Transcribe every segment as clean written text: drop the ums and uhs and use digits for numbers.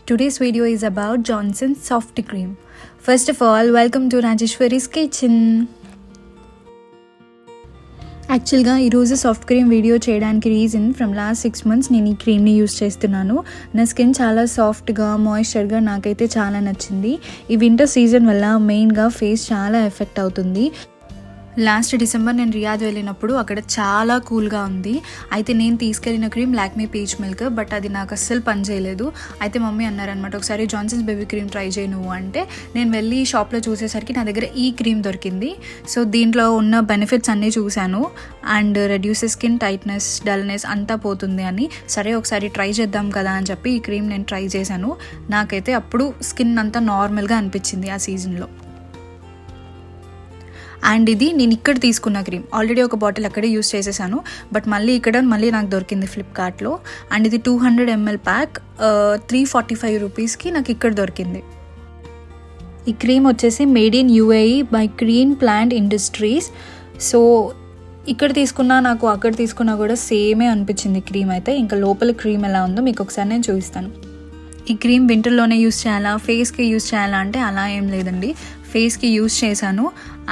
Today's video is about Johnson's Soft Cream. First of all, welcome to Rajeshwari's Kitchen. యాక్చువల్గా ఈరోజు soft cream video చేయడానికి reason from last 6 months నేను ఈ క్రీమ్ని use చేస్తున్నాను. నా స్కిన్ చాలా సాఫ్ట్గా మాయిశ్చర్గా నాకైతే చాలా నచ్చింది. ఈ వింటర్ సీజన్ వల్ల మెయిన్గా ఫేస్ చాలా ఎఫెక్ట్ అవుతుంది. లాస్ట్ డిసెంబర్ నేను రియాద్ వెళ్ళినప్పుడు అక్కడ చాలా కూల్గా ఉంది. అయితే నేను తీసుకెళ్ళిన cream Lakme peach milk, but అది నాకు అస్సలు పని చేయలేదు. అయితే మమ్మీ అన్నారనమాట, ఒకసారి జాన్సన్స్ బేబీ క్రీమ్ ట్రై చేయి నువ్వు అంటే. నేను వెళ్ళి షాప్లో చూసేసరికి నా దగ్గర ఈ క్రీమ్ దొరికింది. సో దీంట్లో ఉన్న బెనిఫిట్స్ అన్నీ చూశాను. And reduces skin tightness, dullness అంతా పోతుంది అని. సరే ఒకసారి ట్రై చేద్దాం కదా అని చెప్పి ఈ క్రీమ్ నేను ట్రై చేశాను. నాకైతే అప్పుడు స్కిన్ అంతా నార్మల్గా అనిపించింది ఆ సీజన్లో. అండ్ ఇది నేను ఇక్కడ తీసుకున్న క్రీమ్, ఆల్రెడీ ఒక బాటిల్ అక్కడే యూస్ చేసేసాను, బట్ మళ్ళీ నాకు దొరికింది ఫ్లిప్కార్ట్లో. అండ్ ఇది 200 ml ప్యాక్ 345 రూపీస్కి నాకు ఇక్కడ దొరికింది. ఈ క్రీమ్ వచ్చేసి made in UAE by green plant industries. So ఇక్కడ తీసుకున్నా నాకు అక్కడ తీసుకున్నా కూడా సేమే అనిపించింది క్రీమ్ అయితే. ఇంకా లోపల క్రీమ్ ఎలా ఉందో మీకు ఒకసారి నేను చూపిస్తాను. ఈ క్రీమ్ వింటర్లోనే యూస్ చేయాలా, ఫేస్కి యూస్ చేయాలా అంటే అలా ఏం లేదండి. ఫేస్కి యూస్ చేశాను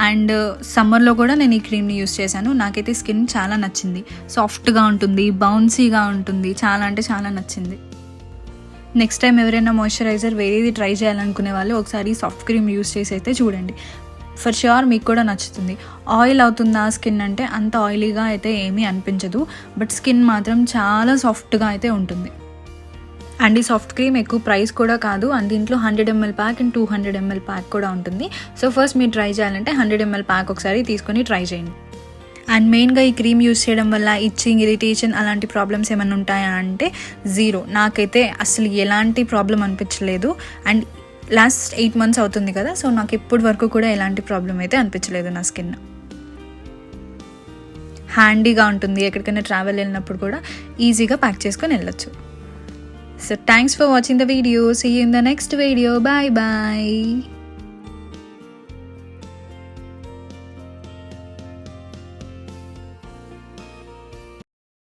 అండ్ సమ్మర్లో కూడా నేను ఈ క్రీమ్ని యూస్ చేశాను. నాకైతే స్కిన్ చాలా నచ్చింది. సాఫ్ట్గా ఉంటుంది, బౌన్సీగా ఉంటుంది, చాలా అంటే చాలా నచ్చింది. నెక్స్ట్ టైం ఎవరైనా మాయిశ్చరైజర్ వేరేది ట్రై చేయాలనుకునే వాళ్ళు ఒకసారి సాఫ్ట్ క్రీమ్ యూస్ చేసి అయితే చూడండి. ఫర్ ష్యూర్ మీకు కూడా నచ్చుతుంది. ఆయిల్ అవుతుందా స్కిన్ అంటే అంత ఆయిలీగా అయితే ఏమీ అనిపించదు, బట్ స్కిన్ మాత్రం చాలా సాఫ్ట్గా అయితే ఉంటుంది. అండ్ ఈ సాఫ్ట్ క్రీమ్ ఎక్కువ ప్రైస్ కూడా కాదు. అండ్ దీంట్లో 100 ml pack and 200 ml pack కూడా ఉంటుంది. సో ఫస్ట్ మీరు ట్రై చేయాలంటే 100 ml ప్యాక్ ఒకసారి తీసుకొని ట్రై చేయండి. అండ్ మెయిన్గా ఈ క్రీమ్ యూస్ చేయడం వల్ల ఇచ్చింగ్, ఇరిటేషన్ అలాంటి ప్రాబ్లమ్స్ ఏమైనా ఉంటాయా అంటే జీరో. నాకైతే అసలు ఎలాంటి ప్రాబ్లం అనిపించలేదు. అండ్ లాస్ట్ 8 months అవుతుంది కదా, సో నాకు ఇప్పటి వరకు కూడా ఎలాంటి ప్రాబ్లం అయితే అనిపించలేదు. నా స్కిన్ హ్యాండీగా ఉంటుంది, ఎక్కడికైనా ట్రావెల్ వెళ్ళినప్పుడు కూడా ఈజీగా ప్యాక్ చేసుకొని వెళ్ళొచ్చు. So thanks for watching the video. See you in the next video. Bye bye.